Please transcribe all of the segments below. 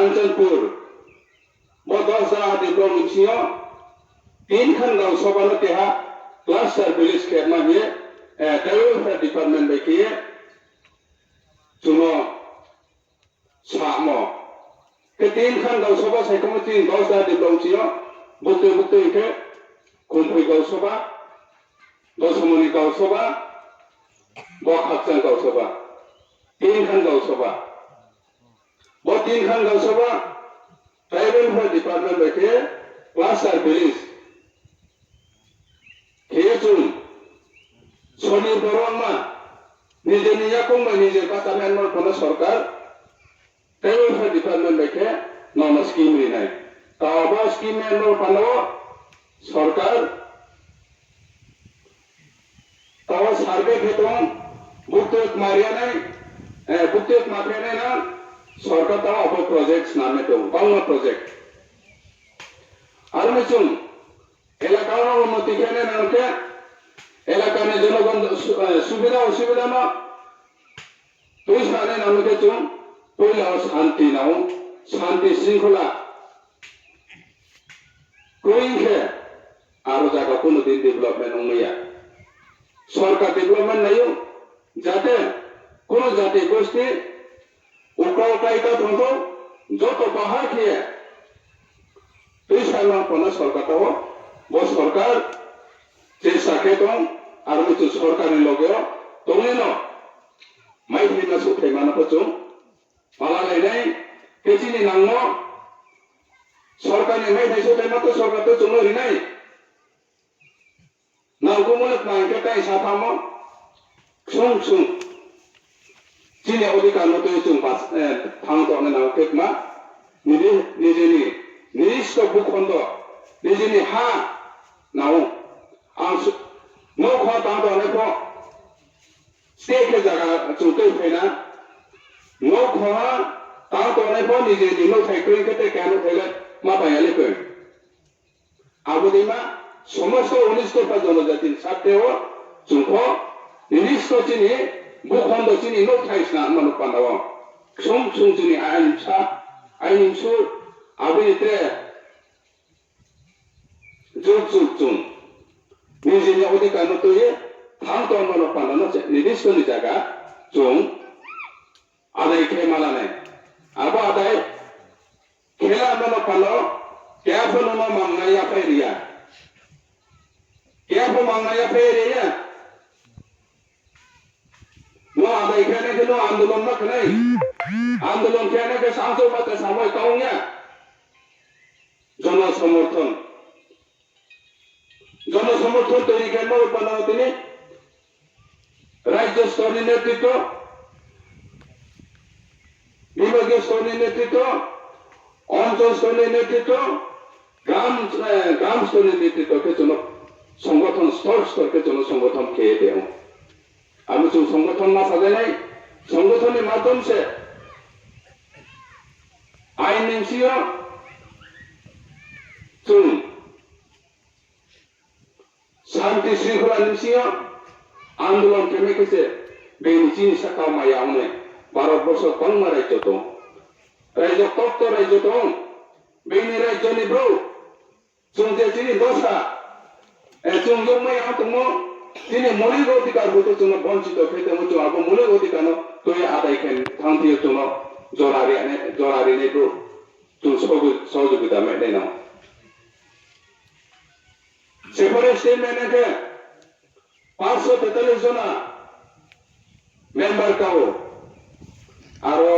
Kanchanpur Badausa diplomat Singh तीन खन गांव सभा न तेहा क्लस्टर विलेज के मा ये ट्राइबल डिपार्टमेंट बेकिए चुनो सामो के तीन खन गांव सभा साइकम तीन बदौसा डिप्लोमेट सिंह बुते के कुंभई गांव सभा दसमनी गांव सभा बखाचन गांव सभा तीन खन गांव सभा वो तीन खन गांव सभा ट्राइबल डिपार्टमेंट बेकिए क्लस्टर विलेज खेचुन सोनी बरनमा निजे निजा कुंभ निजे बातामेन मरफोना सरकार ट्राइबल डिपार्टमेंट बेखे नॉन स्कीम रिनाय तावा स्कीम में मरफानो सरकार तावा सर्वे खेतों बुक्तक मारियाने बुक्तक माफियाने ना सरकार तावा अपो प्रोजेक्ट्स नामे तो बांग्ला प्रोजेक्ट आरमेचुन এলাকার উন্নতি কেনে নামকে এলাকার জনগণ সুবিধা অসুবিধা না তুই সানে নামকে চুন পয়লা শান্তি নাও শান্তি শৃঙ্খলা কইকে আরো জায়গা কোনো দিন ডেভেলপমেন্ট হইয়া সরকার ডেভেলপমেন্ট নাইও যাতে কোন জাতি গোষ্ঠী উকাইতা থাকো যত বাহার খেয়ে তুই সানা কোন সরকারটাও वो सरकार चेष्टा खेतों और मुझे सरकार ने लोगे तुमने नो मैं भी ना सुखे माना पचूं माला ले नहीं किसी ने नांगो सरकार ने मैं भी सुखे मत तो सरकार तो चुनो ही नहीं नांगो मुले नांग के कहीं साथा मो सुन चीने अधिकार न तो चुं पास थांग तो ने नांग के मा निजे निरिष्ट बुखंडो निजे हा नाउ आं नो खा तांदो ने को स्टे के जगह चुते फेना नो खा तांदो ने को निजे नो थाइक्रिं के केनो थेले मा बायाले को आबो दिमा समस्त 19 टा जनजाति साथेओ जुखो निरिष्ट चिनि बुखंड चिनि नो थाइसना मानु पानाव सम चिनि आइनसु आबिते जुग निजे अधिकार न तो ये थांग तो मन पाना न निर्दिष्ट नि जागा जों आदाय खे माला ने आबो आदाय खेला मन पालो क्या फनो न मांगनाया फेरिया क्या फो मांगनाया फेरिया नो आदाय खेने के नो आंदोलन न खने आंदोलन खेने के सांसो बात समय काउंया जन समर्थन जनसमर्थन तैयारी करना बनाते ने राज्य स्तरीय नेतृत्व विभागीय स्तरीय नेतृत्व अंचल स्तरीय नेतृत्व ग्राम स्तरीय नेतृत्व के जन संगठन स्तर के जन संगठन के दे हम जो संगठन ना सजे नहीं संगठन के माध्यम से आईन निम्सियो चुन शांति श्रृंखला निम्सियो आंदोलन केमे केसे बेनिचिन सका मायावने भारत वर्ष पंगमा राज्य तो राज्य तत्व राज्य तो बेनि राज्य नि ब्रो चुंजे चिनि दोसा चुंजो मै आतमो चिनि मौलिक अधिकार होतो चुन वंचित फेते मुचो आबो मौलिक अधिकार न तोय आदाय खेन थांथियो चुन जोरारि ने ब्रो चुन सहयोगिता मेने न सेपरेट स्टेटमेंट के 543 जना मेंबर का हो आरो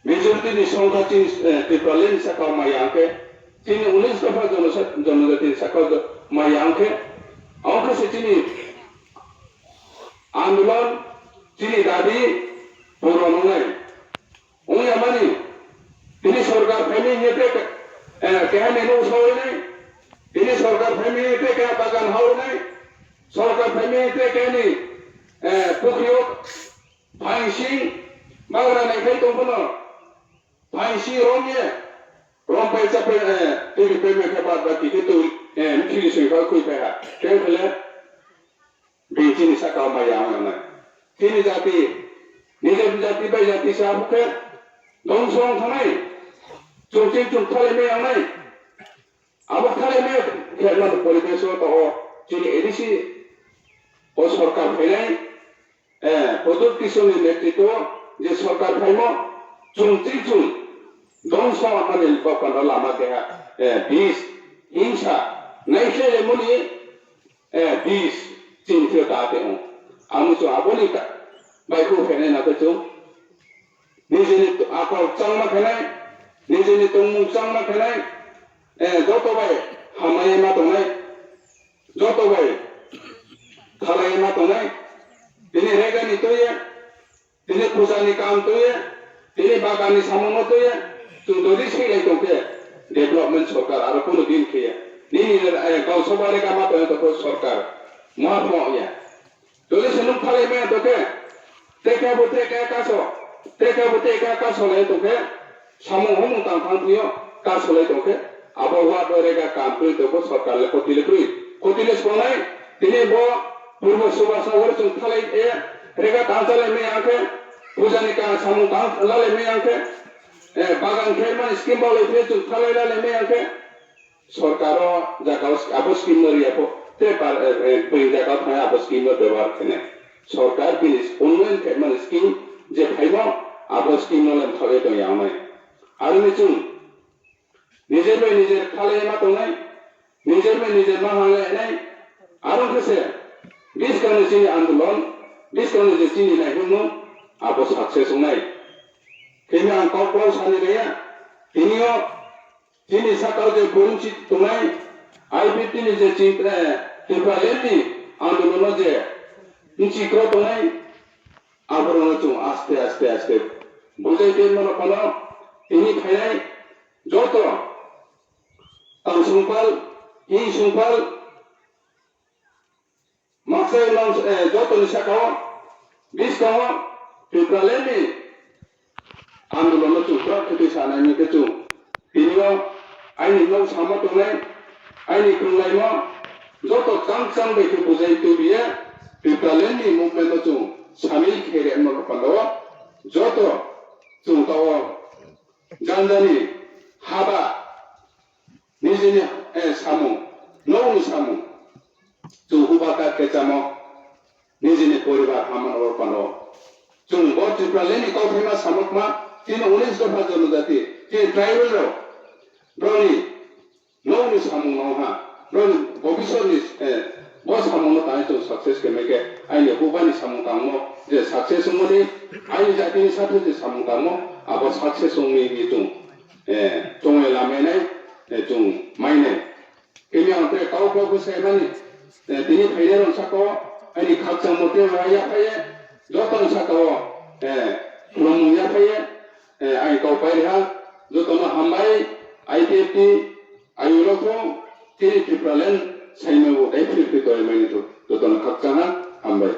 मेजॉरिटी नि संख्या चिन पिपलिन सका मायांके चिन 19 दफा जनजाति सका मायांके अंक से चिनी आंदोलन चिनी दाबी पुरो नङै उया मानि तिनी सरकार फैमी हेते कहने नो सबै नै ini सरकार फैमी ते क्या बागान हाउ नहीं सरकार फैमी ते कहनी पुखियो फाइसिंग मागरा नहीं कहीं तो बोलो फाइसिंग रोंगे रोंग पे चपे टीवी पे में के बाद बाकी के तो मिठी से का कोई पे है क्या बोले बीच नि सका माया ना तीन जाति निजे जाति पे जाति से आपके दोनों थाने chung thale me angai abo thale me khema poribesh to chini edisi o sarkar phainai Podot Kisoni netrito je sarkar phaimo chung dongso amane bakana lama deha bis hinsa naikhle muni bis chinthyo ta te amu cho aboni ka bai ko phainai na to নিজেনি আকল চাংমা খেলাই নিজেনি তংমু চাংমা খেলাই যত ভাই হামাই মা দনাই যত ভাই খালাই মা দনাই তিনি রেগানি তয়ে তিনি পূজানি কাম তয়ে তিনি বাগানি সামনো তয়ে চুদরি সিলাই তকে ডেভেলপমেন্ট সরকার আর কোনো দিন খেয়ে নিনি গাঁও সবারে কামা তয়ে তো সরকার মহাত্মা ইয়া তলে সেনু খালাই মে তকে তেকা বতে কা কাসো Teka ka solai toke samung homung tang tang tuyo ka solai toke abawa dorega kampri toko sarkar le kotile sonai tini bo purbo subasa war chung thalai rega tangale me anke pujani ka samung tang lale me anke bagan khelman scheme bole fe chung thalai lale me anke sarkaro jagaos abo scheme nori apo te par pui jaga thaya abo scheme ব্যবহার kene sarkar binis onlain khelman scheme je phaimo abo scheme nolam thale to yamai aru nichung nijer khale ma to nai nijer ma hale nai aru kese biskane chini andolon biskane je chini nai huno abo success nai kemi an ko sani reya tinio chini sakau je borunchi to nai IPT ni je chipre tipaleni andolon je nichi ko to nai abrono chung aste বুঝাই দেন মনে কোনো তিনি খাইলাই যত তাম সুপাল ই সুপাল মাসে launch যত নিশাকাও বিশ কাও পিপ্রালেনি আন্দোলন চুক্রা খেতে সানাইনি কেচু তিনিও আইনি লো সামতলাই আইনি কুংলাইমো যত চাং বেকে বুঝাই তুবিয়ে পিপ্রালেনি মুভমেন্ট চু সামিল খেরে মনে কোনো যত chung tawo jandani haba nijini samu noni samu chung hubaka kechamo nijini poribar hamanor pano chung bot tripaleni kaufima samukma tin 19 দফা জনজাতি tin tribal ro broni noni samu noha broni bobisoni bo samu no tai to success kemeke aine hubani samu tamo je success moni aini jatini sathe je samu tamo abo success ongni ni tung tongwe lamene tung maine kemi ante kau ko se mani tini phairon sako ani khakchang mote ya phaye joton sako lom ya phaye ai kau pai ha joton hambai ITFT ayuloko tini tripalen saimebo dai phirti toy mani to joton khakchang hambai